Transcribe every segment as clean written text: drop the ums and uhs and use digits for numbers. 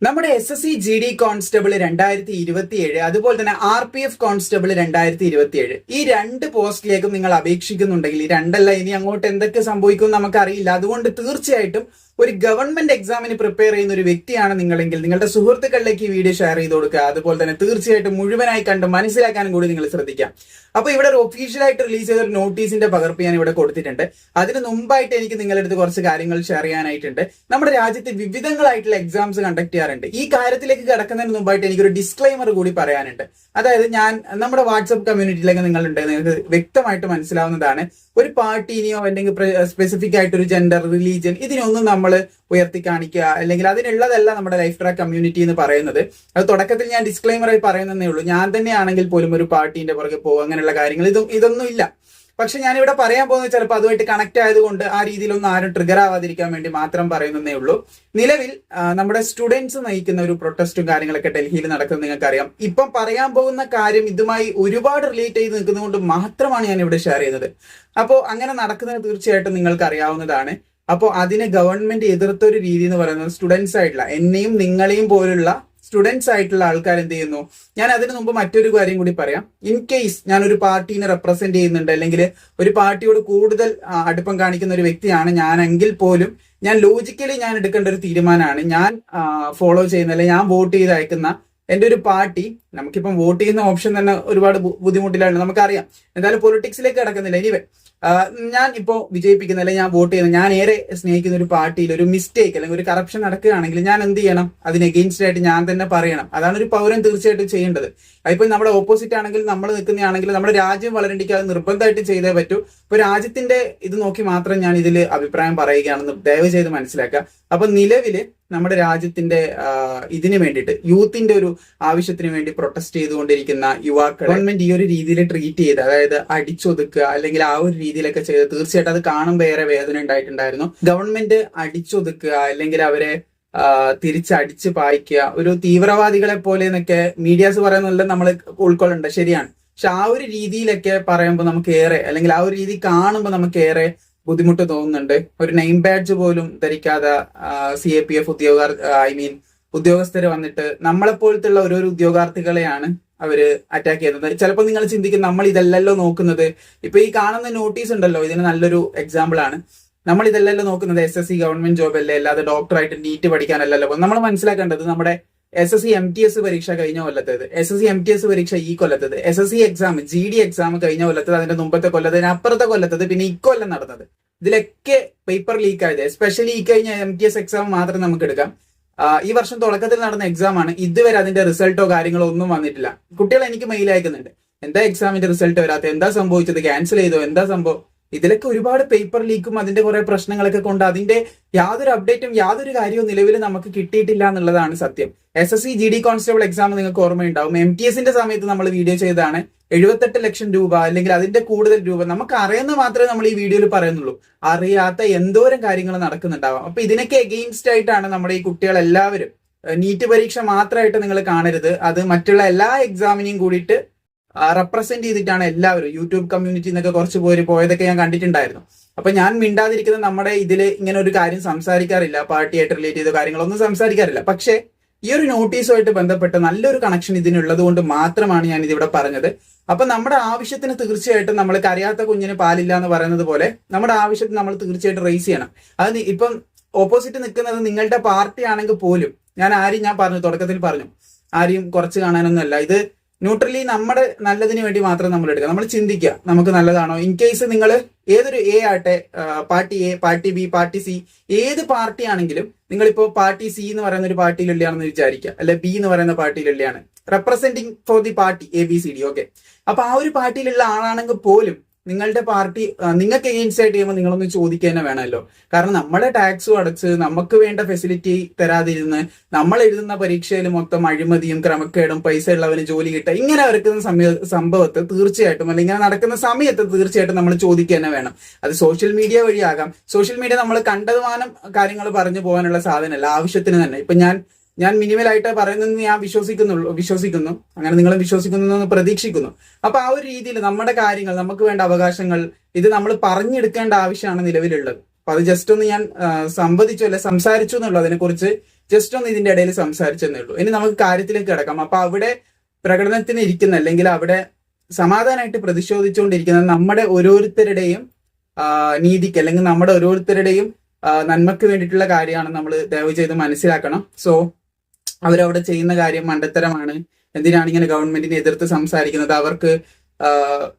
നമ്മുടെ SSC GD constable 2027 അതുപോലെ തന്നെ RPF കോൺസ്റ്റബിൾ 2027 ഈ രണ്ട് പോസ്റ്റിലേക്കും നിങ്ങൾ അപേക്ഷിക്കുന്നുണ്ടെങ്കിൽ ഈ രണ്ടല്ല ഇനി അങ്ങോട്ട് എന്തൊക്കെ സംഭവിക്കും നമുക്കറിയില്ല. അതുകൊണ്ട് തീർച്ചയായിട്ടും ഒരു ഗവൺമെന്റ് എക്സാമിന് പ്രിപ്പയർ ചെയ്യുന്ന ഒരു വ്യക്തിയാണ് നിങ്ങളെങ്കിൽ നിങ്ങളുടെ സുഹൃത്തുക്കളിലേക്ക് ഈ വീഡിയോ ഷെയർ ചെയ്ത് കൊടുക്കുക. അതുപോലെ തന്നെ തീർച്ചയായിട്ടും മുഴുവനായി കണ്ട് മനസ്സിലാക്കാനും കൂടി നിങ്ങൾ ശ്രദ്ധിക്കാം. അപ്പൊ ഇവിടെ ഒരു ഒഫീഷ്യലായിട്ട് റിലീസ് ചെയ്ത ഒരു നോട്ടീസിന്റെ പകർപ്പ് ഞാൻ ഇവിടെ കൊടുത്തിട്ടുണ്ട്. അതിന് മുമ്പായിട്ട് എനിക്ക് നിങ്ങളുടെ അടുത്ത് കുറച്ച് കാര്യങ്ങൾ ഷെയർ ചെയ്യാനായിട്ടുണ്ട്. നമ്മുടെ രാജ്യത്ത് വിവിധങ്ങളായിട്ടുള്ള എക്സാംസ് കണ്ടക്ട് ചെയ്യാറുണ്ട്. ഈ കാര്യത്തിലേക്ക് കിടക്കുന്നതിന് മുമ്പായിട്ട് എനിക്കൊരു ഡിസ്ക്ലൈമർ കൂടി പറയാനുണ്ട്. അതായത് നമ്മുടെ വാട്സപ്പ് കമ്മ്യൂണിറ്റിയിലേക്ക് നിങ്ങളുണ്ട്, നിങ്ങൾക്ക് വ്യക്തമായിട്ട് മനസ്സിലാവുന്നതാണ്. ഒരു പാർട്ടിനെയോ അല്ലെങ്കിൽ സ്പെസിഫിക് ആയിട്ട് ഒരു ജെൻഡർ, റിലീജിയൻ ഇതിനൊന്നും നമ്മൾ ഉയർത്തി കാണിക്കുക അല്ലെങ്കിൽ അതിനുള്ളതല്ല നമ്മുടെ ലൈഫ് ട്രാക്ക് കമ്മ്യൂണിറ്റി എന്ന് പറയുന്നത്. അത് തുടക്കത്തിൽ ഞാൻ ഡിസ്ക്ലൈമറായി പറയുന്നതേ ഉള്ളൂ. ഞാൻ തന്നെയാണെങ്കിൽ പോലും ഒരു പാർട്ടീന്റെ പുറകെ പോകും അങ്ങനെയുള്ള കാര്യങ്ങൾ ഇതൊന്നും ഇല്ല. പക്ഷെ ഞാനിവിടെ പറയാൻ പോകുന്നത് ചിലപ്പോൾ അതുമായിട്ട് കണക്ട് ആയതുകൊണ്ട് ആ രീതിയിലൊന്നും ആരും ട്രിഗർ ആവാതിരിക്കാൻ വേണ്ടി മാത്രം പറയുന്നതേ ഉള്ളൂ. നിലവിൽ നമ്മുടെ സ്റ്റുഡൻസ് നയിക്കുന്ന ഒരു പ്രൊട്ടസ്റ്റും കാര്യങ്ങളൊക്കെ ഡൽഹിയിൽ നടക്കുന്നത് നിങ്ങൾക്കറിയാം. ഇപ്പം പറയാൻ പോകുന്ന കാര്യം ഇതുമായി ഒരുപാട് റിലേറ്റ് ചെയ്ത് നിൽക്കുന്നതുകൊണ്ട് മാത്രമാണ് ഞാൻ ഇവിടെ ഷെയർ ചെയ്യുന്നത്. അപ്പോൾ അങ്ങനെ നടക്കുന്നത് തീർച്ചയായിട്ടും നിങ്ങൾക്ക് അറിയാവുന്നതാണ്. അപ്പോൾ അതിനെ ഗവൺമെന്റ് എതിർത്തൊരു രീതി എന്ന് പറയുന്നത് സ്റ്റുഡൻസ് ആയിട്ടുള്ള എന്നെയും നിങ്ങളെയും പോലുള്ള സ്റ്റുഡൻസ് ആയിട്ടുള്ള ആൾക്കാർ എന്ത് ചെയ്യുന്നു, ഞാൻ അതിനു മുമ്പ് മറ്റൊരു കാര്യം കൂടി പറയാം. ഇൻ കേസ് ഞാൻ ഒരു പാർട്ടീനെ റെപ്രസെന്റ് ചെയ്യുന്നുണ്ട് അല്ലെങ്കിൽ ഒരു പാർട്ടിയോട് കൂടുതൽ അടുപ്പം കാണിക്കുന്ന ഒരു വ്യക്തിയാണ് ഞാനെങ്കിൽ പോലും ഞാൻ ലോജിക്കലി ഞാൻ എടുക്കേണ്ട ഒരു തീരുമാനമാണ് ഞാൻ ഫോളോ ചെയ്യുന്ന അല്ലെങ്കിൽ ഞാൻ വോട്ട് ചെയ്ത് അയക്കുന്ന എന്റെ ഒരു പാർട്ടി. നമുക്കിപ്പം വോട്ട് ചെയ്യുന്ന ഓപ്ഷൻ തന്നെ ഒരുപാട് ബുദ്ധിമുട്ടിലാണ്, നമുക്കറിയാം. എന്തായാലും പൊളിറ്റിക്സിലേക്ക് കിടക്കുന്നില്ല. എനിവേ ഞാൻ ഇപ്പോൾ വിജയിപ്പിക്കുന്ന അല്ലെങ്കിൽ ഞാൻ വോട്ട് ചെയ്യുന്ന ഞാൻ ഏറെ സ്നേഹിക്കുന്ന ഒരു പാർട്ടിയിൽ ഒരു മിസ്റ്റേക്ക് അല്ലെങ്കിൽ ഒരു കറപ്ഷൻ നടക്കുകയാണെങ്കിൽ ഞാൻ എന്ത് ചെയ്യണം, അതിന് എഗെയിൻസ്റ്റ് ആയിട്ട് ഞാൻ തന്നെ പറയണം. അതാണ് ഒരു പൗരൻ തീർച്ചയായിട്ടും ചെയ്യേണ്ടത്. അതിപ്പോൾ നമ്മുടെ ഓപ്പോസിറ്റ് ആണെങ്കിൽ നമ്മൾ നിൽക്കുന്നതാണെങ്കിൽ നമ്മുടെ രാജ്യം വളരേണ്ടിക്ക് അത് നിർബന്ധമായിട്ട് ചെയ്തേ പറ്റൂ. ഇപ്പൊ രാജ്യത്തിന്റെ ഇത് നോക്കി മാത്രം ഞാൻ ഇതിൽ അഭിപ്രായം പറയുകയാണെന്ന് ദയവ് ചെയ്ത് മനസ്സിലാക്കുക. അപ്പൊ നിലവില് നമ്മുടെ രാജ്യത്തിന്റെ ഇതിന് വേണ്ടിയിട്ട് യൂത്തിന്റെ ഒരു ആവശ്യത്തിന് വേണ്ടി പ്രൊട്ടസ്റ്റ് ചെയ്തുകൊണ്ടിരിക്കുന്ന യുവാക്കൾ ഗവൺമെന്റ് ഈ ഒരു രീതിയിൽ ട്രീറ്റ് ചെയ്ത്, അതായത് അടിച്ചൊതുക്കുക അല്ലെങ്കിൽ ആ ഒരു രീതിയിലൊക്കെ ചെയ്ത് തീർച്ചയായിട്ടും അത് കാണുമ്പോൾ ഏറെ വേദന ഉണ്ടായിട്ടുണ്ടായിരുന്നു. ഗവൺമെന്റ് അടിച്ചൊതുക്കുക അല്ലെങ്കിൽ അവരെ തിരിച്ചടിച്ച് പായിക്കുക, ഒരു തീവ്രവാദികളെ പോലെ എന്നൊക്കെ മീഡിയാസ് പറയുന്നതെല്ലാം നമ്മൾ ഉൾക്കൊള്ളണ്ട, ശരിയാണ്. പക്ഷെ ആ ഒരു രീതിയിലൊക്കെ പറയുമ്പോൾ നമുക്ക് ഏറെ അല്ലെങ്കിൽ ആ ഒരു രീതി കാണുമ്പോൾ നമുക്ക് ഏറെ ബുദ്ധിമുട്ട് തോന്നുന്നുണ്ട്. ഒരു നെയിം ബാഡ്ജ് പോലും ധരിക്കാതെ CAPF ഉദ്യോഗസ്ഥര് വന്നിട്ട് നമ്മളെപ്പോലത്തുള്ള ഓരോരോ ഉദ്യോഗാർത്ഥികളെയാണ് അവര് അറ്റാക്ക് ചെയ്യുന്നത്. ചിലപ്പോൾ നിങ്ങൾ ചിന്തിക്കും നമ്മൾ ഇതല്ലല്ലോ നോക്കുന്നത്. ഇപ്പൊ ഈ കാണുന്ന നോട്ടീസ് ഉണ്ടല്ലോ, ഇതിന് നല്ലൊരു എക്സാമ്പിൾ ആണ്. നമ്മൾ ഇതല്ലല്ലോ നോക്കുന്നത്, SSC ഗവൺമെന്റ് ജോബ് അല്ലേ, അല്ലാതെ ഡോക്ടറായിട്ട് നീറ്റ് പഠിക്കാനല്ലല്ലോ. നമ്മൾ മനസ്സിലാക്കേണ്ടത് നമ്മുടെ SSC MTS പരീക്ഷ കഴിഞ്ഞ കൊല്ലത്തേത്, SSC MTS പരീക്ഷ ഈ കൊല്ലത്തത്, SSC എക്സാം GD എക്സാം കഴിഞ്ഞ കൊല്ലത്തത്, അതിന്റെ മുമ്പത്തെ കൊല്ലത്തിന് അപ്പുറത്തെ കൊല്ലത്തത്, പിന്നെ ഇക്കൊല്ലം നടന്നത്. ഇതിലൊക്കെ പേപ്പർ ലീക്ക് ആയത്. എസ്പെഷ്യലി ഈ കഴിഞ്ഞ MTS എക്സാം മാത്രം നമുക്ക് എടുക്കാം. ഈ വർഷം തുടക്കത്തിൽ നടന്ന എക്സാം ആണ്. ഇതുവരെ അതിന്റെ റിസൾട്ടോ കാര്യങ്ങളോ ഒന്നും വന്നിട്ടില്ല. കുട്ടികൾ എനിക്ക് മെയിൽ അയക്കുന്നുണ്ട്, എന്താ എക്സാമിന്റെ റിസൾട്ട് വരാത്ത, എന്താ സംഭവിച്ചത്, ക്യാൻസൽ ചെയ്തോ, എന്താ സംഭവം. ഇതിലൊക്കെ ഒരുപാട് പേപ്പർ ലീക്കും അതിന്റെ കുറെ പ്രശ്നങ്ങളൊക്കെ കൊണ്ട് അതിന്റെ യാതൊരു അപ്ഡേറ്റും യാതൊരു കാര്യവും നിലവിൽ നമുക്ക് കിട്ടിയിട്ടില്ല എന്നുള്ളതാണ് സത്യം. SSC GD കോൺസ്റ്റബിൾ എക്സാം നിങ്ങൾക്ക് ഓർമ്മയുണ്ടാവും. MTSന്റെ സമയത്ത് നമ്മൾ വീഡിയോ ചെയ്തതാണ്. 78 ലക്ഷം രൂപ അല്ലെങ്കിൽ അതിന്റെ കൂടുതൽ രൂപ നമുക്ക് അറിയുന്ന മാത്രമേ നമ്മൾ ഈ വീഡിയോയിൽ പറയുന്നുള്ളൂ. അറിയാത്ത എന്തോരം കാര്യങ്ങൾ നടക്കുന്നുണ്ടാവാം. അപ്പൊ ഇതിനൊക്കെ എഗെയിൻസ്റ്റ് ആയിട്ടാണ് നമ്മുടെ ഈ കുട്ടികൾ എല്ലാവരും. നീറ്റ് പരീക്ഷ മാത്രമായിട്ട് നിങ്ങൾ കാണരുത്, അത് മറ്റുള്ള എല്ലാ എക്സാമിനെയും കൂടിയിട്ട് റെപ്രസെന്റ് ചെയ്തിട്ടാണ് എല്ലാവരും. യൂട്യൂബ് കമ്മ്യൂണിറ്റി എന്നൊക്കെ കുറച്ച് പേര് പോയതൊക്കെ ഞാൻ കണ്ടിട്ടുണ്ടായിരുന്നു. അപ്പൊ ഞാൻ മിണ്ടാതിരിക്കുന്ന നമ്മുടെ ഇതില് ഇങ്ങനെ ഒരു കാര്യം സംസാരിക്കാറില്ല, പാർട്ടിയായിട്ട് റിലേറ്റ് ചെയ്ത കാര്യങ്ങളൊന്നും സംസാരിക്കാറില്ല. പക്ഷേ ഈ ഒരു നോട്ടീസുമായിട്ട് ബന്ധപ്പെട്ട് നല്ലൊരു കണക്ഷൻ ഇതിനുള്ളത് കൊണ്ട് മാത്രമാണ് ഞാൻ ഇതിവിടെ പറഞ്ഞത്. അപ്പൊ നമ്മുടെ ആവശ്യത്തിന് തീർച്ചയായിട്ടും നമ്മൾ കരയാത്ത കുഞ്ഞിന് പാലില്ല എന്ന് പറയുന്നത് പോലെ നമ്മുടെ ആവശ്യത്തിന് നമ്മൾ തീർച്ചയായിട്ടും റേസ് ചെയ്യണം. അത് ഇപ്പം ഓപ്പോസിറ്റ് നിൽക്കുന്നത് നിങ്ങളുടെ പാർട്ടി ആണെങ്കിൽ പോലും ഞാൻ പറഞ്ഞു തുടക്കത്തിൽ പറഞ്ഞു, ആരെയും കുറച്ച് കാണാനൊന്നുമല്ല. ഇത് ന്യൂട്രലി നമ്മുടെ നല്ലതിന് വേണ്ടി മാത്രം നമ്മൾ എടുക്കുക. നമ്മൾ ചിന്തിക്കുക നമുക്ക് നല്ലതാണോ. ഇൻ കേസ് നിങ്ങൾ ഏതൊരു ആട്ടെ, party A, party B, party C, ഏത് പാർട്ടി ആണെങ്കിലും നിങ്ങളിപ്പോ പാർട്ടി C എന്ന് പറയുന്ന ഒരു പാർട്ടിയിലുള്ളയാണെന്ന് വിചാരിക്കുക, അല്ലെ B എന്ന് പറയുന്ന പാർട്ടിയിലുള്ളയാണ്, representing for the party ABCD. Okay, അപ്പൊ ആ ഒരു പാർട്ടിയിലുള്ള ആളാണെങ്കിൽ പോലും നിങ്ങളുടെ പാർട്ടി നിങ്ങൾക്ക് എഗെയിൻസ്റ്റ് ആയിട്ട് ചെയ്യുമ്പോൾ നിങ്ങളൊന്ന് ചോദിക്കുക തന്നെ വേണമല്ലോ. കാരണം നമ്മുടെ ടാക്സും അടച്ച് നമുക്ക് വേണ്ട ഫെസിലിറ്റി തരാതിരുന്ന് നമ്മൾ എഴുതുന്ന പരീക്ഷയിൽ മൊത്തം അഴിമതിയും ക്രമക്കേടും പൈസ ഉള്ളവന് ജോലി കിട്ടുക ഇങ്ങനെ വരക്കുന്ന സംഭവത്ത് തീർച്ചയായിട്ടും അല്ലെങ്കിൽ ഇങ്ങനെ നടക്കുന്ന സമയത്ത് തീർച്ചയായിട്ടും നമ്മൾ ചോദിക്കുക തന്നെ വേണം. അത് സോഷ്യൽ മീഡിയ വഴിയാകാം. സോഷ്യൽ മീഡിയ നമ്മൾ കണ്ടതുമാനം കാര്യങ്ങൾ പറഞ്ഞു പോകാനുള്ള സാധനമല്ല, ആവശ്യത്തിന് തന്നെ. ഇപ്പൊ ഞാൻ മിനിമലായിട്ട് പറയുന്നതെന്ന് ഞാൻ വിശ്വസിക്കുന്നു, അങ്ങനെ നിങ്ങളും വിശ്വസിക്കുന്നു എന്ന് പ്രതീക്ഷിക്കുന്നു. അപ്പൊ ആ ഒരു രീതിയിൽ നമ്മുടെ കാര്യങ്ങൾ, നമുക്ക് വേണ്ട അവകാശങ്ങൾ ഇത് നമ്മൾ പറഞ്ഞെടുക്കേണ്ട ആവശ്യമാണ് നിലവിലുള്ളത്. അപ്പൊ അത് ജസ്റ്റ് ഒന്ന് ഞാൻ സംവദിച്ചു അല്ലെ സംസാരിച്ചു എന്നുള്ളൂ. അതിനെക്കുറിച്ച് ജസ്റ്റ് ഒന്ന് ഇതിന്റെ ഇടയിൽ സംസാരിച്ചെന്നേ ഉള്ളൂ. ഇനി നമുക്ക് കാര്യത്തിലേക്ക് കിടക്കാം. അപ്പൊ അവിടെ പ്രകടനത്തിന് ഇരിക്കുന്ന അല്ലെങ്കിൽ അവിടെ സമാധാനമായിട്ട് പ്രതിഷേധിച്ചുകൊണ്ടിരിക്കുന്ന നമ്മുടെ ഓരോരുത്തരുടെയും നീതിക്ക് അല്ലെങ്കിൽ നമ്മുടെ ഓരോരുത്തരുടെയും നന്മക്ക് വേണ്ടിയിട്ടുള്ള കാര്യമാണ് നമ്മൾ ദയവ് ചെയ്ത് മനസ്സിലാക്കണം. സോ അവരവിടെ ചെയ്യുന്ന കാര്യം മണ്ടത്തരമാണ്. എന്തിനാണ് ഇങ്ങനെ ഗവൺമെന്റിനെ എതിർത്ത് സംസാരിക്കുന്നത്? അവർക്ക്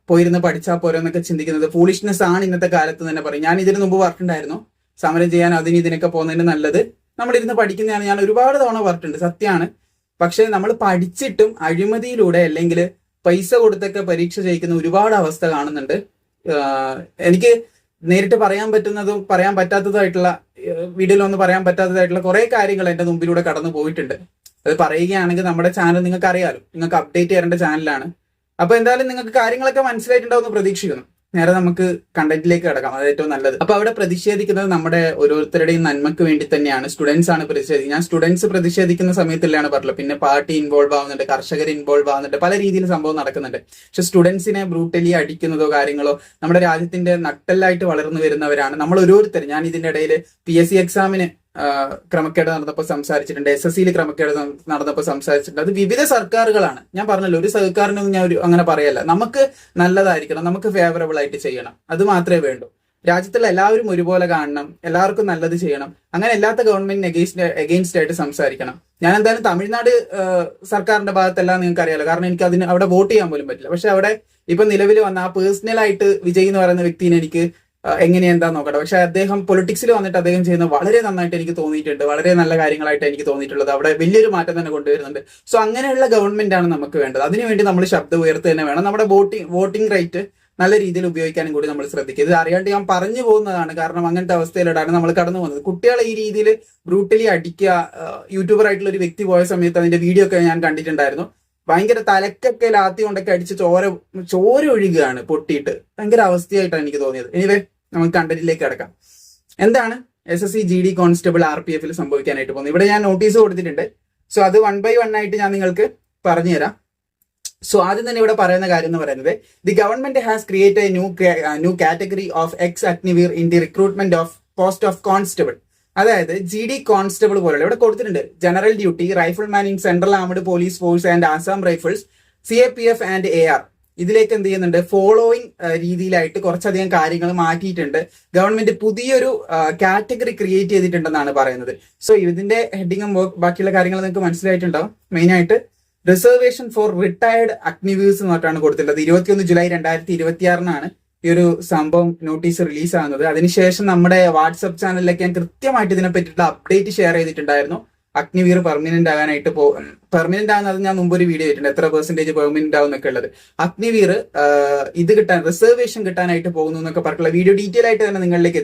പോയിരുന്ന് പഠിച്ചാൽ പോരോ എന്നൊക്കെ ചിന്തിക്കുന്നത് ഫൂളിഷ്നെസ് ആണ് ഇന്നത്തെ കാലത്ത് തന്നെ പറയും. ഞാൻ ഇതിന് മുമ്പ് പറഞ്ഞിട്ടുണ്ടായിരുന്നു, സമരം ചെയ്യാൻ ഇതിനൊക്കെ പോകുന്നതിന് നല്ലത് നമ്മളിരുന്ന് പഠിക്കുന്നതാണ്. ഞാൻ ഒരുപാട് തവണ പറഞ്ഞിട്ടുണ്ട്, സത്യമാണ്. പക്ഷെ നമ്മൾ പഠിച്ചിട്ടും അഴിമതിയിലൂടെ അല്ലെങ്കിൽ പൈസ കൊടുത്തൊക്കെ പരീക്ഷ ജയിക്കുന്ന ഒരുപാട് അവസ്ഥ കാണുന്നുണ്ട്. എനിക്ക് നേരിട്ട് പറയാൻ പറ്റുന്നതും പറയാൻ പറ്റാത്തതായിട്ടുള്ള വീഡിയോയിലൊന്നും പറയാൻ പറ്റാത്തതായിട്ടുള്ള കുറെ കാര്യങ്ങൾ എന്റെ മുമ്പിലൂടെ കടന്നു പോയിട്ടുണ്ട്. അത് പറയുകയാണെങ്കിൽ നമ്മുടെ ചാനൽ നിങ്ങൾക്ക് അറിയാലോ, നിങ്ങൾക്ക് അപ്ഡേറ്റ് ചെയ്യേണ്ട ചാനലാണ്. അപ്പൊ എന്തായാലും നിങ്ങൾക്ക് കാര്യങ്ങളൊക്കെ മനസ്സിലായിട്ടുണ്ടാവുമെന്ന് പ്രതീക്ഷിക്കുന്നു. നേരെ നമുക്ക് കണ്ടന്റിലേക്ക് കിടക്കാം, അത് ഏറ്റവും നല്ലത്. അപ്പൊ അവിടെ പ്രതിഷേധിക്കുന്നത് നമ്മുടെ ഓരോരുത്തരുടെയും നന്മക്ക് വേണ്ടി തന്നെയാണ്. സ്റ്റുഡൻസ് ആണ് പ്രതിഷേധിക്കുന്നത്. ഞാൻ സ്റ്റുഡൻസ് പ്രതിഷേധിക്കുന്ന സമയത്തിലാണ് പറഞ്ഞത്. പിന്നെ പാർട്ടി ഇൻവോൾവ് ആവുന്നുണ്ട്, കർഷകർ ഇൻവോൾവ് ആവുന്നുണ്ട്, പല രീതിയിൽ സംഭവം നടക്കുന്നുണ്ട്. പക്ഷെ സ്റ്റുഡൻസിനെ ബ്രൂട്ടലി അടിക്കുന്നതോ കാര്യങ്ങളോ നമ്മുടെ രാജ്യത്തിന്റെ നട്ടലായിട്ട് വളർന്നു വരുന്നവരാണ് നമ്മൾ ഓരോരുത്തരും. ഞാൻ ഇതിന്റെ ഇടയിൽ PSC എക്സാമിന് ക്രമക്കേട് നടന്നപ്പോൾ സംസാരിച്ചിട്ടുണ്ട്, SSCയിൽ ക്രമക്കേട് നടന്നപ്പോൾ സംസാരിച്ചിട്ടുണ്ട്. അത് വിവിധ സർക്കാരുകളാണ്. ഞാൻ പറഞ്ഞല്ലോ, ഒരു സർക്കാരിനൊന്നും ഞാൻ അങ്ങനെ പറയല്ല. നമുക്ക് നല്ലതായിരിക്കണം, നമുക്ക് ഫേവറബിൾ ആയിട്ട് ചെയ്യണം, അത് മാത്രമേ വേണ്ടൂ. രാജ്യത്തുള്ള എല്ലാവരും ഒരുപോലെ കാണണം, എല്ലാവർക്കും നല്ലത് ചെയ്യണം. അങ്ങനെ അല്ലാത്ത ഗവൺമെന്റിന് എഗെയിൻസ്റ്റ് ആയിട്ട് സംസാരിക്കണം. ഞാൻ എന്തായാലും തമിഴ്നാട് സർക്കാരിന്റെ ഭാഗത്തെല്ലാം നിങ്ങൾക്ക് അറിയാലോ, കാരണം എനിക്ക് അതിന് അവിടെ വോട്ട് ചെയ്യാൻ പോലും പറ്റില്ല. പക്ഷെ അവിടെ ഇപ്പൊ നിലവിൽ വന്ന ആ പേഴ്സണലായിട്ട് വിജയ് എന്ന് പറയുന്ന വ്യക്തിനെ എനിക്ക് എന്താ നോക്കട്ടെ. പക്ഷെ അദ്ദേഹം പൊളിറ്റിക്സിൽ വന്നിട്ട് അദ്ദേഹം ചെയ്യുന്നത് വളരെ നന്നായിട്ട് എനിക്ക് തോന്നിയിട്ടുണ്ട്, വളരെ നല്ല കാര്യങ്ങളായിട്ട് എനിക്ക് തോന്നിയിട്ടുള്ളത്. അവിടെ വലിയൊരു മാറ്റം തന്നെ കൊണ്ടുവരുന്നുണ്ട്. സോ അങ്ങനെയുള്ള ഗവൺമെന്റ് ആണ് നമുക്ക് വേണ്ടത്. അതിനുവേണ്ടി നമ്മൾ ശബ്ദം ഉയർത്തുക തന്നെ വേണം. നമ്മുടെ വോട്ടിംഗ് റൈറ്റ് നല്ല രീതിയിൽ ഉപയോഗിക്കാനും കൂടി നമ്മൾ ശ്രദ്ധിക്കുക. ഇത് അറിയാണ്ട് ഞാൻ പറഞ്ഞു പോകുന്നതാണ്, കാരണം അങ്ങനത്തെ അവസ്ഥയിലാണ് നമ്മൾ കടന്നു പോകുന്നത്. കുട്ടികളെ ഈ രീതിയിൽ ബ്രൂട്ടലി അടിക്കുക, യൂട്യൂബർ ആയിട്ടുള്ള ഒരു വ്യക്തി പോയ സമയത്ത് അതിന്റെ വീഡിയോ ഒക്കെ ഞാൻ കണ്ടിട്ടുണ്ടായിരുന്നു. ഭയങ്കര തലക്കൊക്കെ ലാത്തി കൊണ്ടൊക്കെ അടിച്ച് ചോര ഒഴുകുകയാണ് പൊട്ടിയിട്ട്. ഭയങ്കര അവസ്ഥയായിട്ടാണ് എനിക്ക് തോന്നിയത്. എനിവേ നമുക്ക് കണ്ടന്റിലേക്ക് കിടക്കാം. എന്താണ് SSC GD കോൺസ്റ്റബിൾ RPF സംഭവിക്കാനായിട്ട് പോകുന്നത്? ഇവിടെ ഞാൻ നോട്ടീസ് കൊടുത്തിട്ടുണ്ട്. സോ അത് 1 by 1 ആയിട്ട് ഞാൻ നിങ്ങൾക്ക് പറഞ്ഞുതരാം. സോ ആദ്യം തന്നെ ഇവിടെ പറയുന്ന കാര്യം എന്ന് പറയുന്നത്, the government has create A new category of X Agniveer in the recruitment of post of constable. അതായത് GD കോൺസ്റ്റബിൾ പോലുള്ള ഇവിടെ കൊടുത്തിട്ടുണ്ട്. General duty, rifleman in central armed police force and Assam rifles, CAPF and AR. ഇതിലേക്ക് എന്ത് ചെയ്യുന്നുണ്ട്, following രീതിയിലായിട്ട് കുറച്ചധികം കാര്യങ്ങൾ മാറ്റിയിട്ടുണ്ട്. ഗവൺമെന്റ് പുതിയൊരു കാറ്റഗറി ക്രിയേറ്റ് ചെയ്തിട്ടുണ്ടെന്നാണ് പറയുന്നത്. സോ ഇതിന്റെ ഹെഡിങ്ങും ബാക്കിയുള്ള കാര്യങ്ങൾ നിങ്ങൾക്ക് മനസ്സിലായിട്ടുണ്ടാവും. മെയിൻ ആയിട്ട് റിസർവേഷൻ ഫോർ റിട്ടയർഡ് അഗ്നിവീഴ്സ് എന്ന് പറഞ്ഞിട്ടാണ് കൊടുത്തിട്ടുള്ളത്. 21 ജൂലൈ 2026 ഈ ഒരു സംഭവം നോട്ടീസ് റിലീസ് ആകുന്നത്. അതിനുശേഷം നമ്മുടെ വാട്സപ്പ് ചാനലിലേക്ക് ഞാൻ കൃത്യമായിട്ട് ഇതിനെ പറ്റിയിട്ടുള്ള അപ്ഡേറ്റ് ഷെയർ ചെയ്തിട്ടുണ്ടായിരുന്നു. അഗ്നിവീർ പെർമനന്റ് ആകാനായിട്ട് പെർമനന്റ് ആകുന്നത് ഞാൻ മുമ്പ് ഒരു വീഡിയോ ആയിട്ടുണ്ട്, എത്ര % പെർമനന്റ് ആവും എന്നൊക്കെ ഉള്ളത്. അഗ്നിവീർ ഇത് കിട്ടാൻ, റിസർവേഷൻ കിട്ടാനായിട്ട് പോകുന്നു എന്നൊക്കെ പറഞ്ഞിട്ടുള്ള വീഡിയോ ഡീറ്റെയിൽ ആയിട്ട് തന്നെ നിങ്ങളിലേക്ക്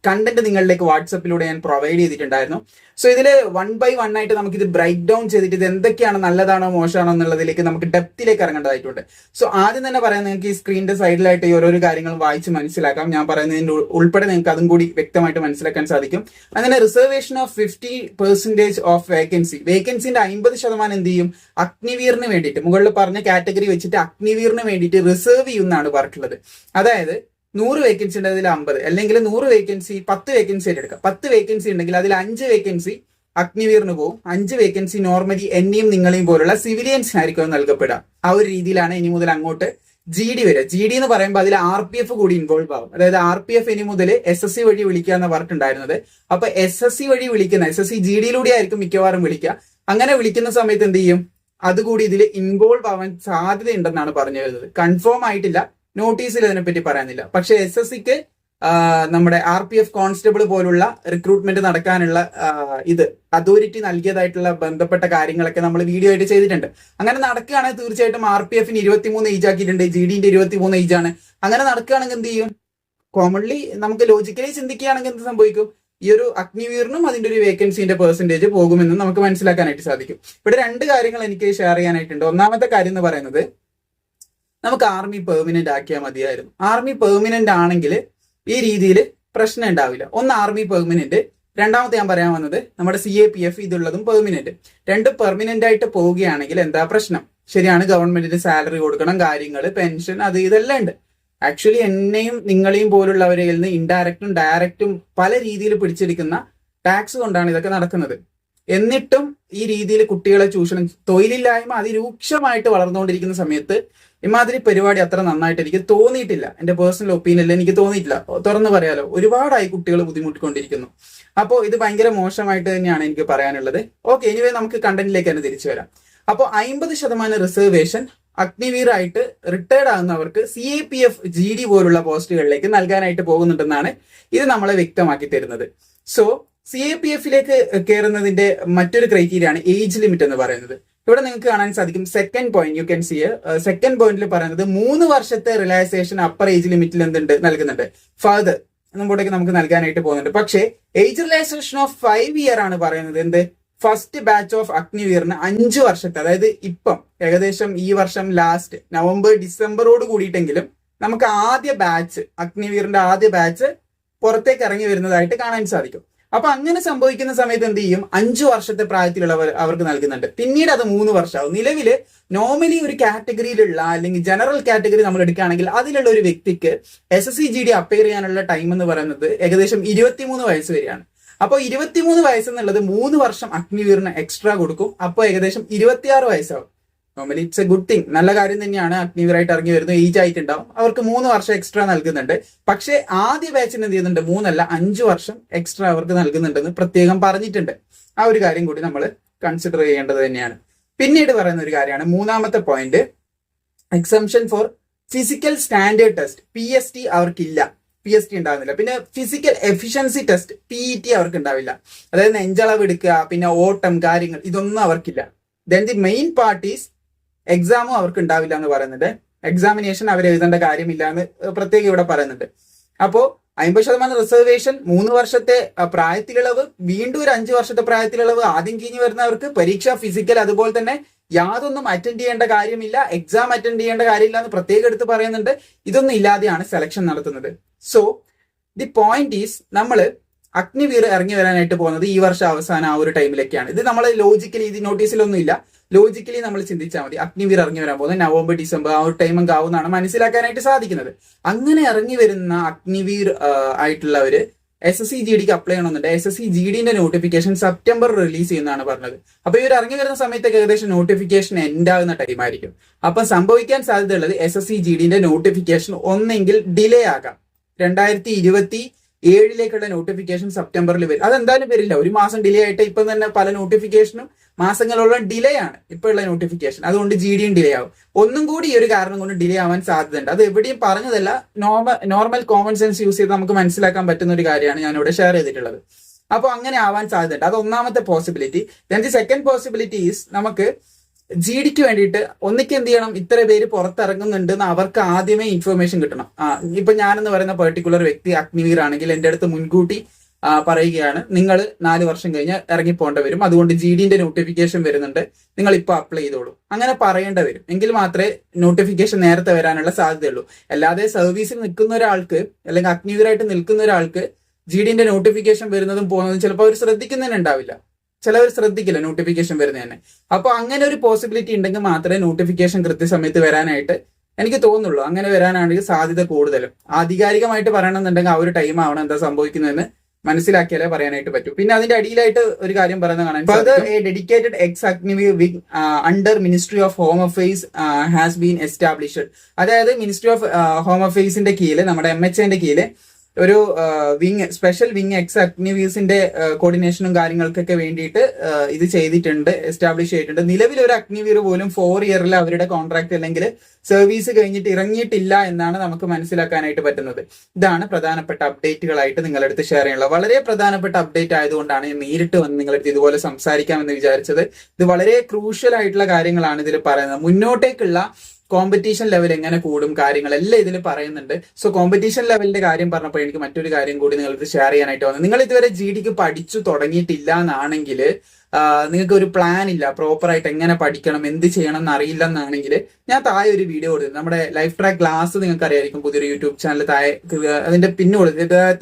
കണ്ടന്റ് നിങ്ങളിലേക്ക് വാട്സപ്പിലൂടെ ഞാൻ പ്രൊവൈഡ് ചെയ്തിട്ടുണ്ടായിരുന്നു. സോ ഇതിൽ 1 by 1 ആയിട്ട് നമുക്ക് ഇത് ബ്രേക്ക് ഡൗൺ ചെയ്തിട്ട് ഇത് എന്തൊക്കെയാണ് നല്ലതാണോ മോശമാണോ എന്നുള്ളതിലേക്ക് നമുക്ക് ഡെപ്തിലേക്ക് ഇറങ്ങേണ്ടതായിട്ടുണ്ട്. സോ ആദ്യം തന്നെ പറയാൻ, നിങ്ങൾക്ക് ഈ സ്ക്രീനിന്റെ സൈഡിലായിട്ട് ഈ ഓരോരോ കാര്യങ്ങളും വായിച്ച് മനസ്സിലാക്കാം. ഞാൻ പറയുന്നതിന്റെ ഉൾപ്പെടെ നിങ്ങൾക്ക് അതും കൂടി വ്യക്തമായിട്ട് മനസ്സിലാക്കാൻ സാധിക്കും. അങ്ങനെ റിസർവേഷൻ ഓഫ് 50% ഓഫ് വേക്കൻസിന്റെ 50% എന്ത് ചെയ്യും, അഗ്നിവീറിന് വേണ്ടിയിട്ട് മുകളിൽ പറഞ്ഞ കാറ്റഗറി വെച്ചിട്ട് അഗ്നിവീറിന് വേണ്ടിയിട്ട് റിസർവ് ചെയ്യുന്നതാണ് പറഞ്ഞിട്ടുള്ളത്. അതായത് 100 വേക്കൻസി ഉണ്ട്, അതിൽ 50, അല്ലെങ്കിൽ 100 വേക്കൻസി 10 വേക്കൻസി ആയിട്ട് എടുക്കാം. 10 വേക്കൻസി ഉണ്ടെങ്കിൽ അതിൽ 5 വേക്കൻസി അഗ്നിവീറിന് പോകും, 5 വേക്കൻസി നോർമലി എന്നെയും നിങ്ങളെയും പോലുള്ള സിവിലിയൻസിനായിരിക്കും നൽകപ്പെടുക. ആ ഒരു രീതിയിലാണ് ഇനി മുതൽ അങ്ങോട്ട് GD വരെ. GD എന്ന് പറയുമ്പോൾ അതിൽ RPF കൂടി ഇൻവോൾവ് ആവും. അതായത് RPF ഇനി മുതൽ SSC വഴി വിളിക്കുക എന്ന് പറഞ്ഞിട്ടുണ്ടായിരുന്നത്. അപ്പൊ SSC വഴി വിളിക്കുന്ന SSC GDയിലൂടെ ആയിരിക്കും മിക്കവാറും വിളിക്കുക. അങ്ങനെ വിളിക്കുന്ന സമയത്ത് എന്ത് ചെയ്യും, അതുകൂടി ഇതിൽ ഇൻവോൾവ് ആവാൻ സാധ്യതയുണ്ടെന്നാണ് പറഞ്ഞു വരുന്നത്. കൺഫേം ആയിട്ടില്ല, നോട്ടീസിൽ അതിനെപ്പറ്റി പറയാനില്ല. പക്ഷെ SSCക്ക് നമ്മുടെ RPF കോൺസ്റ്റബിൾ പോലുള്ള റിക്രൂട്ട്മെന്റ് നടക്കാനുള്ള അതോറിറ്റി നൽകിയതായിട്ടുള്ള ബന്ധപ്പെട്ട കാര്യങ്ങളൊക്കെ നമ്മൾ വീഡിയോ ആയിട്ട് ചെയ്തിട്ടുണ്ട്. അങ്ങനെ നടക്കുകയാണെങ്കിൽ തീർച്ചയായിട്ടും RPFന് 23 ഏജ് ആക്കിയിട്ടുണ്ട്, GDന്റെ 23 ഏജ് ആണ്. അങ്ങനെ നടക്കുകയാണെങ്കിൽ എന്ത് ചെയ്യും, കോമൺലി നമുക്ക് ലോജിക്കലി ചിന്തിക്കുകയാണെങ്കിൽ എന്ത് സംഭവിക്കും, ഈ ഒരു അഗ്നിവീറിനും അതിന്റെ ഒരു വേക്കൻസിന്റെ % പോകുമെന്ന് നമുക്ക് മനസ്സിലാക്കാനായിട്ട് സാധിക്കും. ഇവിടെ 2 കാര്യങ്ങൾ എനിക്ക് ഷെയർ ചെയ്യാനായിട്ടുണ്ട്. ഒന്നാമത്തെ കാര്യം എന്ന് പറയുന്നത്, നമുക്ക് ആർമി പെർമനന്റ് ആക്കിയാൽ മതിയായിരുന്നു. ആർമി പെർമനന്റ് ആണെങ്കിൽ ഈ രീതിയിൽ പ്രശ്നം ഉണ്ടാവില്ല. ഒന്ന് ആർമി പെർമനന്റ്, രണ്ടാമത്തെ ഞാൻ പറയാൻ വന്നത് നമ്മുടെ CAPF ഇതുള്ളതും പെർമനന്റ്. 2 പെർമനന്റ് ആയിട്ട് പോവുകയാണെങ്കിൽ എന്താ പ്രശ്നം? ശരിയാണ്, ഗവൺമെന്റിന് സാലറി കൊടുക്കണം, കാര്യങ്ങൾ, പെൻഷൻ, അത് ഇതെല്ലാം ഉണ്ട്. ആക്ച്വലി എന്നെയും നിങ്ങളെയും പോലുള്ളവരിൽ നിന്ന് ഇൻഡയറക്റ്റും ഡയറക്റ്റും പല രീതിയിൽ പിടിച്ചെടുക്കുന്ന ടാക്സ് കൊണ്ടാണ് ഇതൊക്കെ നടക്കുന്നത്. എന്നിട്ടും ഈ രീതിയിൽ കുട്ടികളെ ചൂഷണം, തൊഴിലില്ലായ്മ അതിരൂക്ഷമായിട്ട് വളർന്നുകൊണ്ടിരിക്കുന്ന സമയത്ത് ഇമാതിരി പരിപാടി അത്ര നന്നായിട്ട് എനിക്ക് തോന്നിയിട്ടില്ല. എന്റെ പേഴ്സണൽ ഒപ്പീനിയനിൽ എനിക്ക് തോന്നിയിട്ടില്ല. തുറന്നു പറയാലോ, ഒരുപാടായി കുട്ടികൾ ബുദ്ധിമുട്ടിക്കൊണ്ടിരിക്കുന്നു. അപ്പോൾ ഇത് ഭയങ്കര മോശമായിട്ട് തന്നെയാണ് എനിക്ക് പറയാനുള്ളത്. ഓക്കെ, എനിവേ നമുക്ക് കണ്ടന്റിലേക്ക് തന്നെ തിരിച്ചു വരാം. അപ്പോൾ 50% റിസർവേഷൻ അഗ്നിവീർ ആയിട്ട് റിട്ടയർഡ് ആകുന്നവർക്ക് CAPF GD പോലുള്ള പോസ്റ്റുകളിലേക്ക് നൽകാനായിട്ട് പോകുന്നുണ്ടെന്നാണ് ഇത് നമ്മളെ വ്യക്തമാക്കി തരുന്നത്. സോ CAPFിലേക്ക് കയറുന്നതിന്റെ മറ്റൊരു ക്രൈറ്റീരിയ ആണ് ഏജ് ലിമിറ്റ് എന്ന് പറയുന്നത്. ഇവിടെ നിങ്ങൾക്ക് കാണാൻ സാധിക്കും second point, you can see second പോയിന്റിൽ പറയുന്നത് 3 വർഷത്തെ റിലാക്സേഷൻ അപ്പർ ഏജ് ലിമിറ്റിൽ നൽകുന്നുണ്ട്. ഫർദർ മുമ്പോട്ടേക്ക് നമുക്ക് നൽകാനായിട്ട് പോകുന്നുണ്ട്. പക്ഷേ ഏജ് റിലാക്സേഷൻ ഓഫ് 5 ഇയർ ആണ് പറയുന്നത്. എന്ത്, ഫസ്റ്റ് ബാച്ച് ഓഫ് അഗ്നിവീറിന് 5 വർഷത്തെ, അതായത് ഇപ്പം ഏകദേശം ഈ വർഷം ലാസ്റ്റ് നവംബർ ഡിസംബറോട് കൂടിയിട്ടെങ്കിലും നമുക്ക് ആദ്യ ബാച്ച്, അഗ്നിവീറിന്റെ ആദ്യ ബാച്ച് പുറത്തേക്ക് ഇറങ്ങി വരുന്നതായിട്ട് കാണാൻ സാധിക്കും. അപ്പൊ അങ്ങനെ സംഭവിക്കുന്ന സമയത്ത് എന്ത് ചെയ്യും, 5 വർഷത്തെ പ്രായത്തിലുള്ളവർ അവർക്ക് നൽകുന്നുണ്ട്. പിന്നീട് അത് 3 വർഷമാവും. നിലവില് നോർമലി ഒരു കാറ്റഗറിയിലുള്ള അല്ലെങ്കിൽ ജനറൽ കാറ്റഗറി നമ്മൾ എടുക്കുകയാണെങ്കിൽ അതിലുള്ള ഒരു വ്യക്തിക്ക് SSC GD അപ്പയർ ചെയ്യാനുള്ള ടൈം എന്ന് പറയുന്നത് ഏകദേശം 23 വയസ്സ് വരെയാണ്. അപ്പോൾ 23 വയസ്സ് എന്നുള്ളത് 3 വർഷം അഗ്നിവീറിന് എക്സ്ട്രാ കൊടുക്കും. അപ്പോൾ ഏകദേശം 26 വയസ്സാവും. Normally it's a good thing, നല്ല കാര്യം തന്നെയാണ്. അഗ്നിവീറായിട്ട് ഇറങ്ങി വരുന്ന ഏജ് ആയിട്ടുണ്ടാവും, അവർക്ക് 3 വർഷം എക്സ്ട്രാ നൽകുന്നുണ്ട്. പക്ഷേ ആദ്യ ബാച്ചിന് എന്ത് ചെയ്യുന്നുണ്ട്, 3 അല്ല 5 വർഷം എക്സ്ട്രാ അവർക്ക് നൽകുന്നുണ്ടെന്ന് പ്രത്യേകം പറഞ്ഞിട്ടുണ്ട്. ആ ഒരു കാര്യം കൂടി നമ്മൾ കൺസിഡർ ചെയ്യേണ്ടത് തന്നെയാണ്. പിന്നീട് പറയുന്ന ഒരു കാര്യമാണ് മൂന്നാമത്തെ point, exemption for physical standard test. PST അവർക്കില്ല, PST ഉണ്ടാകുന്നില്ല. പിന്നെ ഫിസിക്കൽ എഫിഷ്യൻസി ടെസ്റ്റ് PET അവർക്ക് ഉണ്ടാവില്ല. അതായത് നെഞ്ചളവ് എടുക്കുക, പിന്നെ ഓട്ടം കാര്യങ്ങൾ, ഇതൊന്നും അവർക്കില്ല. Then the main part is എക്സാമും അവർക്ക് ഉണ്ടാവില്ല എന്ന് പറയുന്നുണ്ട്. എക്സാമിനേഷൻ അവർ എഴുതേണ്ട കാര്യമില്ല എന്ന് പ്രത്യേകം ഇവിടെ പറയുന്നുണ്ട്. അപ്പോ 50% റിസർവേഷൻ, 3 വർഷത്തെ പ്രായത്തിലുള്ളവ്, വീണ്ടും ഒരു 5 വർഷത്തെ പ്രായത്തിലുള്ളവ്, ആദ്യം കഴിഞ്ഞ് വരുന്നവർക്ക് പരീക്ഷ, ഫിസിക്കൽ, അതുപോലെ തന്നെ യാതൊന്നും അറ്റൻഡ് ചെയ്യേണ്ട കാര്യമില്ല, എക്സാം അറ്റൻഡ് ചെയ്യേണ്ട കാര്യമില്ല എന്ന് പ്രത്യേകം എടുത്ത് പറയുന്നുണ്ട്. ഇതൊന്നും ഇല്ലാതെയാണ് സെലക്ഷൻ നടത്തുന്നത്. സോ ദി പോയിന്റ് ഈസ്, നമ്മള് അഗ്നിവീർ ഇറങ്ങി വരാനായിട്ട് പോകുന്നത് ഈ വർഷം അവസാനം ആ ഒരു ടൈമിലൊക്കെയാണ്. ഇത് നമ്മൾ ലോജിക്കലി, ഇത് നോട്ടീസിലൊന്നും ഇല്ല, ലോജിക്കലി നമ്മൾ ചിന്തിച്ചാൽ മതി. അഗ്നിവീർ ഇറങ്ങി വരാൻ പോകുന്നത് നവംബർ ഡിസംബർ ആ ഒരു ടൈം ആവുമെന്നാണ് മനസ്സിലാക്കാനായിട്ട് സാധിക്കുന്നത്. അങ്ങനെ ഇറങ്ങി വരുന്ന അഗ്നിവീർ ആയിട്ടുള്ളവര് SSC GDക്ക് അപ്ലൈ ചെയ്യണമെന്നുണ്ട്. SSC GDന്റെ നോട്ടിഫിക്കേഷൻ സെപ്റ്റംബർ റിലീസ് ചെയ്യുന്നതാണ് പറഞ്ഞത്. അപ്പൊ ഇവർ ഇറങ്ങി വരുന്ന സമയത്തൊക്കെ ഏകദേശം നോട്ടിഫിക്കേഷൻ എൻഡ് ആകുന്ന ടൈം ആയിരിക്കും. അപ്പൊ സംഭവിക്കാൻ സാധ്യതയുള്ളത് SSC GDന്റെ നോട്ടിഫിക്കേഷൻ ഒന്നെങ്കിൽ ഡിലേ ആകാം. 2027 നോട്ടിഫിക്കേഷൻ സെപ്റ്റംബറിൽ വരും. അതെന്തായാലും വരില്ല, 1 മാസം ഡിലേ ആയിട്ട്. ഇപ്പം തന്നെ പല നോട്ടിഫിക്കേഷനും മാസങ്ങളോളം ഡിലേ ആണ് ഇപ്പോഴുള്ള നോട്ടിഫിക്കേഷൻ. അതുകൊണ്ട് GDയും ഡിലേ ആവും. ഒന്നും കൂടി ഈ ഒരു കാരണം കൊണ്ട് ഡിലേ ആവാൻ സാധ്യതയുണ്ട്. അത് എവിടെയും പറഞ്ഞതല്ല, നോർമൽ കോമൺ സെൻസ് യൂസ് ചെയ്ത് നമുക്ക് മനസ്സിലാക്കാൻ പറ്റുന്ന ഒരു കാര്യമാണ് ഞാനിവിടെ ഷെയർ ചെയ്തിട്ടുള്ളത്. അപ്പോൾ അങ്ങനെ ആവാൻ സാധ്യതയുണ്ട്. അത് ഒന്നാമത്തെ possibility. Then the second possibility is, നമുക്ക് GDക്ക് വേണ്ടിയിട്ട് ഒന്നിക്ക് എന്ത് ചെയ്യണം, ഇത്ര പേര് പുറത്തിറങ്ങുന്നുണ്ട് എന്ന് അവർക്ക് ആദ്യമേ ഇൻഫർമേഷൻ കിട്ടണം. ഇപ്പൊ ഞാനെന്ന് പറയുന്ന പെർട്ടിക്കുലർ വ്യക്തി അഗ്നിവീർ ആണെങ്കിൽ എന്റെ അടുത്ത് മുൻകൂട്ടി പറയുകയാണ്, നിങ്ങൾ 4 വർഷം കഴിഞ്ഞ് ഇറങ്ങിപ്പോണ്ട വരും, അതുകൊണ്ട് GDന്റെ നോട്ടിഫിക്കേഷൻ വരുന്നുണ്ട്, നിങ്ങൾ ഇപ്പൊ അപ്ലൈ ചെയ്തോളൂ, അങ്ങനെ പറയേണ്ട വരും. എങ്കിൽ മാത്രമേ നോട്ടിഫിക്കേഷൻ നേരത്തെ വരാനുള്ള സാധ്യതയുള്ളൂ. അല്ലാതെ സർവീസിൽ നിൽക്കുന്ന ഒരാൾക്ക് അല്ലെങ്കിൽ അഗ്നിവീറായിട്ട് നിൽക്കുന്ന ഒരാൾക്ക് GDന്റെ നോട്ടിഫിക്കേഷൻ വരുന്നതും പോകുന്നതും ചിലപ്പോൾ അവർ ശ്രദ്ധിക്കുന്നതിന് ഉണ്ടാവില്ല. ചിലവർ ശ്രദ്ധിക്കില്ല നോട്ടിഫിക്കേഷൻ വരുന്നത് തന്നെ. അപ്പൊ അങ്ങനെ ഒരു പോസിബിലിറ്റി ഉണ്ടെങ്കിൽ മാത്രമേ നോട്ടിഫിക്കേഷൻ കൃത്യസമയത്ത് വരാനായിട്ട് എനിക്ക് തോന്നുള്ളൂ. അങ്ങനെ വരാനാണെങ്കിൽ സാധ്യത കൂടുതലും. ആധികാരികമായിട്ട് പറയണമെന്നുണ്ടെങ്കിൽ ആ ഒരു ടൈം ആവണം എന്താ സംഭവിക്കുന്നതെന്ന് മനസ്സിലാക്കിയാലേ പറയാനായിട്ട് പറ്റൂ. പിന്നെ അതിന്റെ അടിയിലായിട്ട് ഒരു കാര്യം പറയുന്നത് കാണാൻ, further A dedicated X Agniveer wing under ministry of home affairs has been established. അതായത് മിനിസ്ട്രി ഓഫ് ഹോം അഫെയർസിന്റെ കീഴിൽ, നമ്മുടെ MHAന്റെ കീഴിൽ ഒരു വിങ്, സ്പെഷ്യൽ വിങ് എക്സ് അഗ്നിവീഴ്സിന്റെ കോർഡിനേഷനും കാര്യങ്ങൾക്കൊക്കെ വേണ്ടിയിട്ട് ഇത് ചെയ്തിട്ടുണ്ട്, എസ്റ്റാബ്ലിഷ് ചെയ്തിട്ടുണ്ട്. നിലവിൽ ഒരു അഗ്നിവീർ പോലും 4 ഇയറിൽ അവരുടെ കോൺട്രാക്ട് അല്ലെങ്കിൽ സർവീസ് കഴിഞ്ഞിട്ട് ഇറങ്ങിയിട്ടില്ല എന്നാണ് നമുക്ക് മനസ്സിലാക്കാനായിട്ട് പറ്റുന്നത്. ഇതാണ് പ്രധാനപ്പെട്ട അപ്ഡേറ്റുകളായിട്ട് നിങ്ങളുടെ അടുത്ത് ഷെയർ ചെയ്യാനുള്ളത്. വളരെ പ്രധാനപ്പെട്ട അപ്ഡേറ്റ് ആയതുകൊണ്ടാണ് ഞാൻ നേരിട്ട് വന്ന് നിങ്ങളുടെ അടുത്ത് ഇതുപോലെ സംസാരിക്കാമെന്ന് വിചാരിച്ചത്. ഇത് വളരെ ക്രൂഷ്യൽ ആയിട്ടുള്ള കാര്യങ്ങളാണ് ഇതിൽ പറയുന്നത്. മുന്നോട്ടേക്കുള്ള കോമ്പറ്റീഷൻ ലെവൽ എങ്ങനെ കൂടും, കാര്യങ്ങളെല്ലാം ഇതിൽ പറയുന്നുണ്ട്. സോ കോമ്പറ്റീഷൻ ലെവലിന്റെ കാര്യം പറഞ്ഞപ്പോൾ എനിക്ക് മറ്റൊരു കാര്യം കൂടി നിങ്ങൾക്ക് ഷെയർ ചെയ്യാനായിട്ട് വന്നത്, നിങ്ങൾ ഇതുവരെ GDക്ക് പഠിച്ചു തുടങ്ങിയിട്ടില്ല എന്നാണെങ്കിൽ, നിങ്ങൾക്ക് ഒരു പ്ലാൻ ഇല്ല, പ്രോപ്പറായിട്ട് എങ്ങനെ പഠിക്കണം, എന്ത് ചെയ്യണം എന്നറിയില്ല എന്നാണെങ്കിൽ, ഞാൻ താഴെ ഒരു വീഡിയോ കൊടുത്തു. നമ്മുടെ ലൈഫ് ട്രാക്ക് ക്ലാസ് നിങ്ങൾക്ക് അറിയായിരിക്കും, പുതിയൊരു യൂട്യൂബ് ചാനൽ താഴെ അതിന്റെ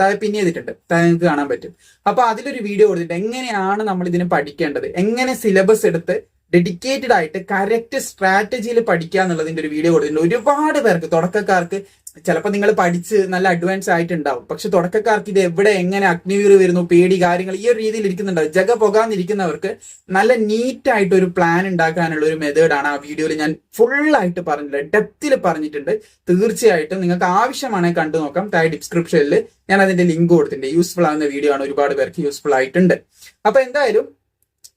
താഴെ പിൻ ചെയ്തിട്ടുണ്ട്, താഴെ നിങ്ങൾക്ക് കാണാൻ പറ്റും. അപ്പൊ അതിലൊരു വീഡിയോ കൊടുത്തിട്ട് എങ്ങനെയാണ് നമ്മൾ ഇതിന് പഠിക്കേണ്ടത്, എങ്ങനെ സിലബസ് എടുത്ത് ഡെഡിക്കേറ്റഡ് ആയിട്ട് കറക്റ്റ് സ്ട്രാറ്റജിയിൽ പഠിക്കുക എന്നുള്ളതിന്റെ ഒരു വീഡിയോ കൊടുത്തിട്ടുണ്ട്. ഒരുപാട് പേർക്ക്, തുടക്കക്കാർക്ക് ചിലപ്പോൾ നിങ്ങൾ പഠിച്ച് നല്ല അഡ്വാൻസ് ആയിട്ടുണ്ടാവും, പക്ഷെ തുടക്കക്കാർക്ക് ഇത് എവിടെ എങ്ങനെ അഗ്നിവീർ വരുന്നു, പേടി കാര്യങ്ങൾ ഈ ഒരു രീതിയിൽ ഇരിക്കുന്നുണ്ടാവും. ജഗ പോകാന്നിരിക്കുന്നവർക്ക് നല്ല നീറ്റായിട്ട് ഒരു പ്ലാൻ ഉണ്ടാക്കാനുള്ള ഒരു മെത്തേഡാണ് ആ വീഡിയോയിൽ ഞാൻ ഫുള്ളായിട്ട് പറഞ്ഞിട്ടുണ്ട്, ഡെപ്തിൽ പറഞ്ഞിട്ടുണ്ട്. തീർച്ചയായിട്ടും നിങ്ങൾക്ക് ആവശ്യമാണെങ്കിൽ കണ്ടു നോക്കാം. താഴെ ഡിസ്ക്രിപ്ഷനിൽ ഞാൻ അതിന്റെ ലിങ്ക് കൊടുത്തിട്ടുണ്ട്. യൂസ്ഫുൾ ആവുന്ന വീഡിയോ ആണ്, ഒരുപാട് പേർക്ക് യൂസ്ഫുൾ ആയിട്ടുണ്ട്. അപ്പൊ എന്തായാലും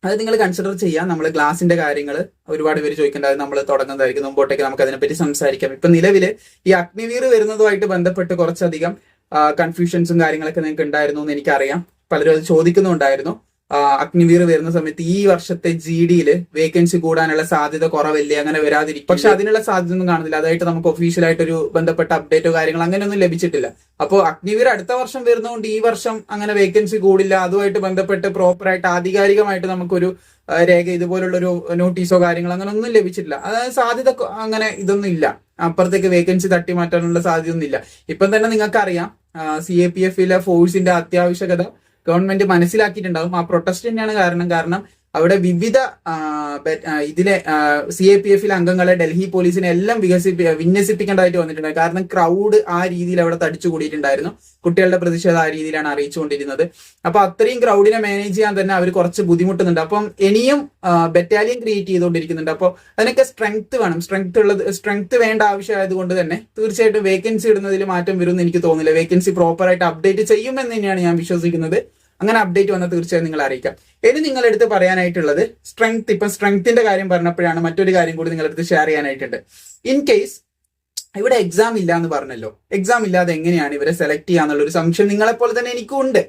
അത് നിങ്ങൾ കൺസിഡർ ചെയ്യാം. നമ്മൾ ക്ലാസിന്റെ കാര്യങ്ങൾ ഒരുപാട് പേര് ചോദിക്കേണ്ടത് നമ്മൾ തുടങ്ങുന്നതായിരിക്കും, മുമ്പോട്ടേക്ക് നമുക്ക് അതിനെപ്പറ്റി സംസാരിക്കാം. ഇപ്പൊ നിലവിൽ ഈ അഗ്നിവീർ വരുന്നതുമായിട്ട് ബന്ധപ്പെട്ട് കുറച്ചധികം കൺഫ്യൂഷൻസും കാര്യങ്ങളൊക്കെ നിങ്ങൾക്ക് ഉണ്ടായിരുന്നു എന്ന് എനിക്കറിയാം. പലരും അത് ചോദിക്കുന്നുണ്ടായിരുന്നു. അഗ്നിവീർ വരുന്ന സമയത്ത് ഈ വർഷത്തെ GD-യിൽ വേക്കൻസി കൂടാനുള്ള സാധ്യത കുറവല്ലേ, അങ്ങനെ വരാതിരിക്കും. പക്ഷെ അതിനുള്ള സാധ്യത ഒന്നും കാണുന്നില്ല. അതായിട്ട് നമുക്ക് ഒഫീഷ്യലായിട്ടൊരു ബന്ധപ്പെട്ട അപ്ഡേറ്റോ കാര്യങ്ങളോ അങ്ങനെയൊന്നും ലഭിച്ചിട്ടില്ല. അപ്പോൾ അഗ്നിവീർ അടുത്ത വർഷം വരുന്നതുകൊണ്ട് ഈ വർഷം അങ്ങനെ വേക്കൻസി കൂടില്ല, അതുമായിട്ട് ബന്ധപ്പെട്ട് പ്രോപ്പറായിട്ട് ആധികാരികമായിട്ട് നമുക്കൊരു രേഖ ഇതുപോലുള്ളൊരു നോട്ടീസോ കാര്യങ്ങളോ അങ്ങനെ ഒന്നും ലഭിച്ചിട്ടില്ല. അതായത് സാധ്യത അങ്ങനെ ഇതൊന്നും ഇല്ല, അപ്പുറത്തേക്ക് വേക്കൻസി തട്ടിമാറ്റാനുള്ള സാധ്യത ഒന്നും ഇല്ല. ഇപ്പം തന്നെ നിങ്ങൾക്കറിയാം CAPF-ലെ ഫോഴ്സിന്റെ അത്യാവശ്യകത ഗവൺമെന്റ് മനസ്സിലാക്കിയിട്ടുണ്ടാവും. ആ പ്രൊട്ടസ്റ്റ് തന്നെയാണ് കാരണം അവിടെ വിവിധ ഇതിലെ CAPF-ലെ അംഗങ്ങളെ ഡൽഹി പോലീസിനെ എല്ലാം വിന്യസിപ്പിക്കേണ്ടതായിട്ട് വന്നിട്ടുണ്ട്. കാരണം ക്രൗഡ് ആ രീതിയിൽ അവിടെ തടിച്ചു കൂടിയിട്ടുണ്ടായിരുന്നു. കുട്ടികളുടെ പ്രതിഷേധം ആ രീതിയിലാണ് അറിയിച്ചുകൊണ്ടിരുന്നത്. അപ്പൊ അത്രയും ക്രൗഡിനെ മാനേജ് ചെയ്യാൻ തന്നെ അവർ കുറച്ച് ബുദ്ധിമുട്ടുന്നുണ്ട്. അപ്പം ഇനിയും ബറ്റാലിയൻ ക്രിയേറ്റ് ചെയ്തുകൊണ്ടിരിക്കുന്നുണ്ട്. അപ്പോൾ അതിനൊക്കെ സ്ട്രെങ്ത് വേണം. സ്ട്രെങ്ത് വേണ്ട ആവശ്യമായതുകൊണ്ട് തന്നെ തീർച്ചയായിട്ടും വേക്കൻസി ഇടുന്നതിൽ മാറ്റം വരുമെന്ന് എനിക്ക് തോന്നുന്നില്ല. വേക്കൻസി പ്രോപ്പറായിട്ട് അപ്ഡേറ്റ് ചെയ്യുമെന്ന് തന്നെയാണ് ഞാൻ വിശ്വസിക്കുന്നത്. അങ്ങനെ അപ്ഡേറ്റ് വന്നാൽ തീർച്ചയായും നിങ്ങൾ അറിയിക്കാം. ഇനി നിങ്ങളെടുത്ത് പറയാനായിട്ടുള്ളത് സ്ട്രെങ്ത്. ഇപ്പം സ്ട്രെങ്ത്തിന്റെ കാര്യം പറഞ്ഞപ്പോഴാണ് മറ്റൊരു കാര്യം കൂടി നിങ്ങളെടുത്ത് ഷെയർ ചെയ്യാനായിട്ടുണ്ട്. ഇൻ കേസ് ഇവിടെ എക്സാം ഇല്ല എന്ന് പറഞ്ഞല്ലോ, എക്സാം ഇല്ലാതെ എങ്ങനെയാണ് ഇവരെ സെലക്ട് ചെയ്യാന്നുള്ളൊരു സംശയം നിങ്ങളെപ്പോലെ തന്നെ എനിക്കും ഉണ്ട്.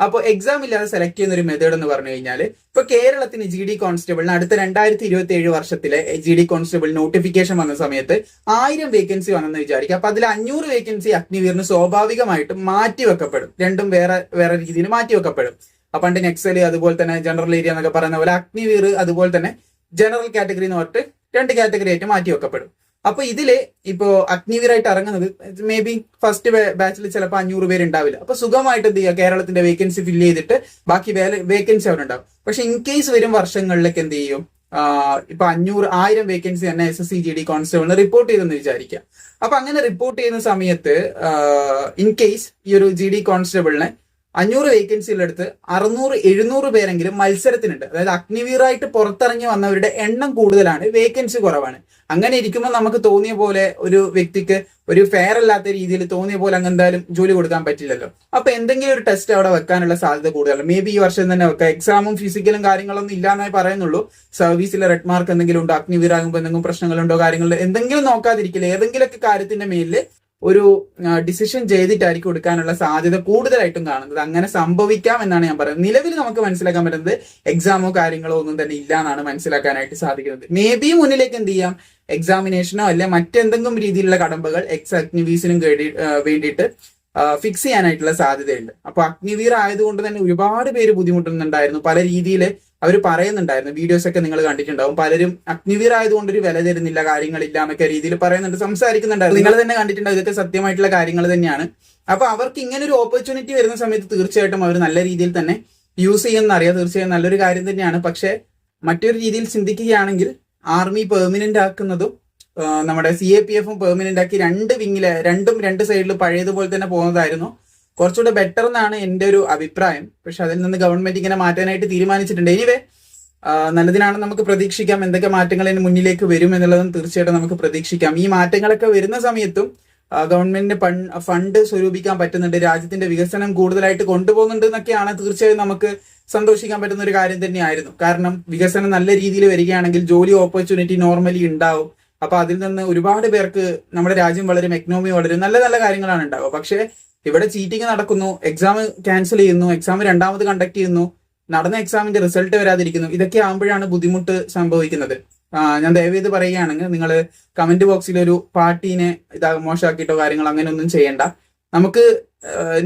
അപ്പോൾ എക്സാം ഇല്ലാതെ സെലക്ട് ചെയ്യുന്ന ഒരു മെത്തേഡ് എന്ന് പറഞ്ഞു കഴിഞ്ഞാൽ ഇപ്പൊ കേരളത്തിന് GD കോൺസ്റ്റബിളിന് അടുത്ത 2027 വർഷത്തിലെ GD കോൺസ്റ്റബിൾ നോട്ടിഫിക്കേഷൻ വന്ന സമയത്ത് 1000 വേക്കൻസി വന്നെന്ന് വിചാരിക്കുക. അപ്പൊ അതിൽ 500 വേക്കൻസി അഗ്നിവീറിന് സ്വാഭാവികമായിട്ടും മാറ്റിവെക്കപ്പെടും. രണ്ടും വേറെ വേറെ രീതിയിൽ മാറ്റിവെക്കപ്പെടും. പണ്ട് നെക്സൽ അതുപോലെ തന്നെ ജനറൽ ഏരിയ എന്നൊക്കെ പറയുന്ന പോലെ അഗ്നിവീർ അതുപോലെ തന്നെ ജനറൽ കാറ്റഗറി എന്ന് പറഞ്ഞിട്ട് 2 കാറ്റഗറി ആയിട്ട് മാറ്റിവെക്കപ്പെടും. അപ്പൊ ഇതില് ഇപ്പോ അഗ്നിവീറായിട്ട് ഇറങ്ങുന്നത് മേ ബി ഫസ്റ്റ് ബാച്ചിൽ ചിലപ്പോൾ 500 പേര് ഉണ്ടാവില്ല. അപ്പൊ സുഖമായിട്ട് എന്ത് ചെയ്യുക, കേരളത്തിന്റെ വേക്കൻസി ഫില്ല് ചെയ്തിട്ട് ബാക്കി വേക്കൻസി അവിടെ ഉണ്ടാവും. പക്ഷെ ഇൻ കേസ് വരും വർഷങ്ങളിലേക്ക് എന്ത് ചെയ്യും, ഇപ്പൊ 1000 വേക്കൻസി തന്നെ SSC GD കോൺസ്റ്റബിളിന് റിപ്പോർട്ട് ചെയ്തെന്ന് വിചാരിക്കുക. അപ്പൊ അങ്ങനെ റിപ്പോർട്ട് ചെയ്യുന്ന സമയത്ത് ഇൻ കേസ് ഈ ഒരു GD കോൺസ്റ്റബിളിനെ 500 വേക്കൻസികളെടുത്ത് 600-700 പേരെങ്കിലും മത്സരത്തിനുണ്ട്. അതായത് അഗ്നിവീറായിട്ട് പുറത്തിറങ്ങി വന്നവരുടെ എണ്ണം കൂടുതലാണ്, വേക്കൻസി കുറവാണ്. അങ്ങനെ ഇരിക്കുമ്പോൾ നമുക്ക് തോന്നിയ പോലെ ഒരു വ്യക്തിക്ക് ഒരു ഫെയർ അല്ലാത്ത രീതിയിൽ തോന്നിയ പോലെ അങ്ങ് എന്തായാലും ജോലി കൊടുക്കാൻ പറ്റില്ലല്ലോ. അപ്പൊ എന്തെങ്കിലും ഒരു ടെസ്റ്റ് അവിടെ വെക്കാനുള്ള സാധ്യത കൂടുതലാണ്. മേ ബി ഈ വർഷം തന്നെ വെക്കാം. എക്സാമും ഫിസിക്കലും കാര്യങ്ങളൊന്നും ഇല്ലാന്നേ പറയുന്നുള്ളൂ. സർവീസിലെ റെഡ് മാർക്ക് എന്തെങ്കിലും ഉണ്ടോ, അഗ്നിവീർ ആകുമ്പോൾ എന്തെങ്കിലും പ്രശ്നങ്ങളുണ്ടോ, കാര്യങ്ങളിൽ എന്തെങ്കിലും നോക്കാതിരിക്കില്ല. ഏതെങ്കിലുമൊക്കെ കാര്യത്തിന്റെ മേലിൽ ഒരു ഡിസിഷൻ ചെയ്തിട്ടായിരിക്കും എടുക്കാനുള്ള സാധ്യത കൂടുതലായിട്ടും കാണുന്നത്. അങ്ങനെ സംഭവിക്കാം എന്നാണ് ഞാൻ പറയുന്നത്. നിലവിൽ നമുക്ക് മനസ്സിലാക്കാൻ പറ്റുന്നത് എക്സാമോ കാര്യങ്ങളോ ഒന്നും തന്നെ ഇല്ല എന്നാണ് മനസ്സിലാക്കാനായിട്ട് സാധിക്കുന്നത്. മേ ബി മുന്നിലേക്ക് എന്ത് ചെയ്യാം, എക്സാമിനേഷനോ അല്ലെ മറ്റെന്തെങ്കിലും രീതിയിലുള്ള കടമ്പകൾ അഗ്നിവീസിനും വേണ്ടിയിട്ട് ഫിക്സ് ചെയ്യാനായിട്ടുള്ള സാധ്യതയുണ്ട്. അപ്പൊ അഗ്നിവീർ ആയതുകൊണ്ട് തന്നെ ഒരുപാട് പേര് ബുദ്ധിമുട്ടുന്നുണ്ടായിരുന്നു. പല രീതിയിൽ അവർ പറയുന്നുണ്ടായിരുന്നു. വീഡിയോസ് ഒക്കെ നിങ്ങൾ കണ്ടിട്ടുണ്ടാവും. പലരും അഗ്നിവീർ ആയതുകൊണ്ട് ഒരു വില തരുന്നില്ല, കാര്യങ്ങളില്ല എന്നൊക്കെ രീതിയിൽ പറയുന്നുണ്ട്, സംസാരിക്കുന്നുണ്ടായിരുന്നു. നിങ്ങൾ തന്നെ കണ്ടിട്ടുണ്ടാവും. ഇതൊക്കെ സത്യമായിട്ടുള്ള കാര്യങ്ങൾ തന്നെയാണ്. അപ്പൊ അവർക്ക് ഇങ്ങനെ ഒരു ഓപ്പർച്യൂണിറ്റി വരുന്ന സമയത്ത് തീർച്ചയായിട്ടും അവർ നല്ല രീതിയിൽ തന്നെ യൂസ് ചെയ്യുമെന്ന് അറിയാം. തീർച്ചയായും നല്ലൊരു കാര്യം തന്നെയാണ്. പക്ഷെ മറ്റൊരു രീതിയിൽ ചിന്തിക്കുകയാണെങ്കിൽ ആർമി പെർമനന്റ് ആക്കുന്നതും നമ്മുടെ CAPF പെർമനന്റ് ആക്കി രണ്ട് സൈഡിൽ പഴയതുപോലെ തന്നെ പോകുന്നതായിരുന്നു കുറച്ചുകൂടെ ബെറ്റർ എന്നാണ് എൻ്റെ ഒരു അഭിപ്രായം. പക്ഷെ അതിൽ നിന്ന് ഗവൺമെന്റ് ഇങ്ങനെ മാറ്റാനായിട്ട് തീരുമാനിച്ചിട്ടുണ്ട്. എനിവേ നല്ലതിനാണ്, നമുക്ക് പ്രതീക്ഷിക്കാം. എന്തൊക്കെ മാറ്റങ്ങൾ ഇതിന് മുന്നിലേക്ക് വരും എന്നുള്ളതും തീർച്ചയായിട്ടും നമുക്ക് പ്രതീക്ഷിക്കാം. ഈ മാറ്റങ്ങളൊക്കെ വരുന്ന സമയത്തും ഗവൺമെന്റിന് ഫണ്ട് സ്വരൂപിക്കാൻ പറ്റുന്നുണ്ട്, രാജ്യത്തിന്റെ വികസനം കൂടുതലായിട്ട് കൊണ്ടുപോകുന്നുണ്ട് എന്നൊക്കെയാണ് തീർച്ചയായും നമുക്ക് സന്തോഷിക്കാൻ പറ്റുന്ന ഒരു കാര്യം തന്നെയായിരുന്നു. കാരണം വികസനം നല്ല രീതിയിൽ വരികയാണെങ്കിൽ ജോലി ഓപ്പർച്യൂണിറ്റി നോർമലി ഉണ്ടാവും. അപ്പൊ അതിൽ നിന്ന് ഒരുപാട് പേർക്ക് നമ്മുടെ രാജ്യം വളരും, എക്കണോമി വളരും, നല്ല നല്ല കാര്യങ്ങളാണ് ഉണ്ടാവുക. പക്ഷെ ഇവിടെ ചീറ്റിംഗ് നടക്കുന്നു, എക്സാം ക്യാൻസൽ ചെയ്യുന്നു, എക്സാം രണ്ടാമത് കണ്ടക്ട് ചെയ്യുന്നു, നടന്ന എക്സാമിന്റെ റിസൾട്ട് വരാതിരിക്കുന്നു. ഇതൊക്കെ ആകുമ്പോഴാണ് ബുദ്ധിമുട്ട് സംഭവിക്കുന്നത്. ഞാൻ ദയവേത് പറയുകയാണെങ്കിൽ നിങ്ങൾ കമന്റ് ബോക്സിൽ ഒരു പാർട്ടീനെ മോശമാക്കിയിട്ടോ കാര്യങ്ങൾ അങ്ങനെ ഒന്നും ചെയ്യണ്ട. നമുക്ക്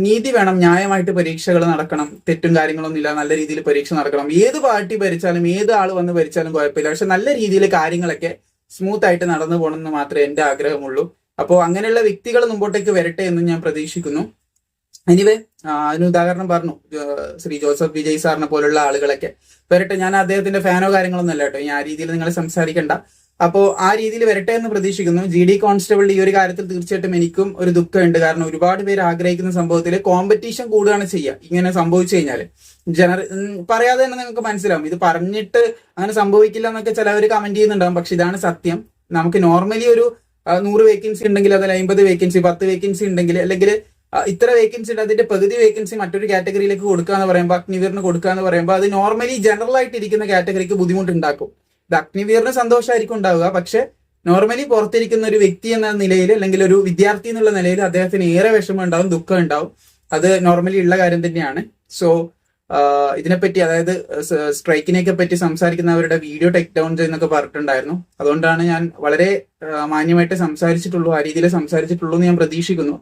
നീതി വേണം, ന്യായമായിട്ട് പരീക്ഷകൾ നടക്കണം, തെറ്റും കാര്യങ്ങളൊന്നും ഇല്ല, നല്ല രീതിയിൽ പരീക്ഷ നടക്കണം. ഏത് പാർട്ടി ഭരിച്ചാലും ഏത് ആൾ വന്ന് ഭരിച്ചാലും കുഴപ്പമില്ല. പക്ഷെ നല്ല രീതിയിൽ കാര്യങ്ങളൊക്കെ സ്മൂത്ത് ആയിട്ട് നടന്നു പോകണമെന്ന് മാത്രമേ എൻ്റെ ആഗ്രഹമുള്ളൂ. അപ്പോൾ അങ്ങനെയുള്ള വ്യക്തികൾ മുമ്പോട്ടേക്ക് വരട്ടെ എന്നും ഞാൻ പ്രതീക്ഷിക്കുന്നു. എനിവേ അതിന് ഉദാഹരണം പറഞ്ഞു ശ്രീ ജോസഫ് വിജയ് സാറിനെ പോലുള്ള ആളുകളൊക്കെ വരട്ടെ. ഞാൻ അദ്ദേഹത്തിന്റെ ഫാനോ കാര്യങ്ങളൊന്നും അല്ല കേട്ടോ, ഞാൻ ആ രീതിയിൽ നിങ്ങൾ സംസാരിക്കണ്ട. അപ്പോൾ ആ രീതിയിൽ വരട്ടെ എന്ന് പ്രതീക്ഷിക്കുന്നു. ജി ഡി കോൺസ്റ്റബിൾ ഈ ഒരു കാര്യത്തിൽ തീർച്ചയായിട്ടും എനിക്കും ഒരു ദുഃഖമുണ്ട്. കാരണം ഒരുപാട് പേര് ആഗ്രഹിക്കുന്ന സംഭവത്തിൽ കോമ്പറ്റീഷൻ കൂടുകയാണ് ചെയ്യുക. ഇങ്ങനെ സംഭവിച്ചു കഴിഞ്ഞാൽ പറയാതെ തന്നെ നിങ്ങൾക്ക് മനസ്സിലാവും. ഇത് പറഞ്ഞിട്ട് അങ്ങനെ സംഭവിക്കില്ല എന്നൊക്കെ ചിലവർ കമന്റ് ചെയ്യുന്നുണ്ടാവും. പക്ഷെ ഇതാണ് സത്യം. നമുക്ക് നോർമലി ഒരു 100 വേക്കൻസി ഉണ്ടെങ്കിൽ അതിൽ 50 വേക്കൻസി 10 വേക്കൻസി ഉണ്ടെങ്കിൽ അല്ലെങ്കിൽ ഇത്ര വേക്കൻസി ഉണ്ട്, അതിന്റെ പകുതി വേക്കൻസി മറ്റൊരു കാറ്റഗറിയിലേക്ക് കൊടുക്കുക എന്ന് പറയുമ്പോൾ, അഗ്നിവീറിന് കൊടുക്കുക എന്ന് പറയുമ്പോൾ അത് നോർമലി ജനറൽ ആയിട്ട് ഇരിക്കുന്ന കാറ്റഗറിക്ക് ബുദ്ധിമുട്ടുണ്ടാക്കും. ഇത് അഗ്നിവീറിന് സന്തോഷമായിരിക്കും ഉണ്ടാവുക, പക്ഷെ നോർമലി പുറത്തിരിക്കുന്ന ഒരു വ്യക്തി എന്ന നിലയിൽ അല്ലെങ്കിൽ ഒരു വിദ്യാർത്ഥി എന്നുള്ള നിലയിൽ അദ്ദേഹത്തിന് ഏറെ വിഷമം ഉണ്ടാവും, ദുഃഖം ഉണ്ടാവും. അത് നോർമലി ഉള്ള കാര്യം തന്നെയാണ്. സോ ഇതിനെപ്പറ്റി, അതായത് സ്ട്രൈക്കിനെയൊക്കെ പറ്റി സംസാരിക്കുന്നവരുടെ വീഡിയോ ടേക്ക് ഡൗൺ ചെയ്യുന്നൊക്കെ പറഞ്ഞിട്ടുണ്ടായിരുന്നു. അതുകൊണ്ടാണ് ഞാൻ വളരെ മാന്യമായിട്ട് സംസാരിച്ചിട്ടുള്ളൂ, ആ രീതിയിൽ സംസാരിച്ചിട്ടുള്ളൂ എന്ന് ഞാൻ പ്രതീക്ഷിക്കുന്നു.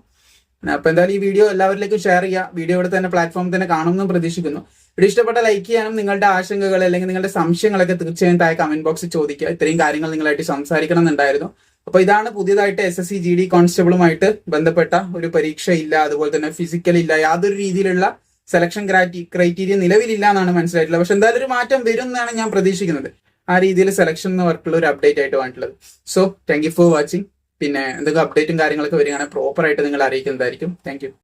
അപ്പൊ എന്തായാലും ഈ വീഡിയോ എല്ലാവരിലേക്കും ഷെയർ ചെയ്യുക. വീഡിയോ ഇവിടെ തന്നെ പ്ലാറ്റ്ഫോമിൽ തന്നെ കാണുമെന്നും പ്രതീക്ഷിക്കുന്നു. വീഡിയോ ഇഷ്ടപ്പെട്ട ലൈക്ക് ചെയ്യാനും നിങ്ങളുടെ ആശങ്കകൾ അല്ലെങ്കിൽ നിങ്ങളുടെ സംശയങ്ങളൊക്കെ തീർച്ചയായും താഴെ കമന്റ് ബോക്സിൽ ചോദിക്കുക. ഇത്രയും കാര്യങ്ങൾ നിങ്ങളായിട്ട് സംസാരിക്കണം എന്നുണ്ടായിരുന്നു. അപ്പൊ ഇതാണ് പുതിയതായിട്ട് SSC GD കോൺസ്റ്റബിളുമായിട്ട് ബന്ധപ്പെട്ട ഒരു പരീക്ഷ ഇല്ല, അതുപോലെ തന്നെ ഫിസിക്കൽ ഇല്ല, യാതൊരു രീതിയിലുള്ള സെലക്ഷൻ ക്രൈറ്റീരിയ നിലവിലില്ല എന്നാണ് മനസ്സിലായിട്ടുള്ളത്. പക്ഷെ എന്തായാലും ഒരു മാറ്റം വരും എന്നാണ് ഞാൻ പ്രതീക്ഷിക്കുന്നത്. ആ രീതിയിൽ സെലക്ഷൻ വർക്കുള്ള ഒരു അപ്ഡേറ്റ് ആയിട്ട് വന്നിട്ടുള്ളത്. So thank you for watching. പിന്നെ എന്തെങ്കിലും അപ്ഡേറ്റും കാര്യങ്ങളൊക്കെ വരികയാണെങ്കിൽ പ്രോപ്പർ ആയിട്ട് നിങ്ങൾ അറിയിക്കുന്നതായിരിക്കും. Thank you.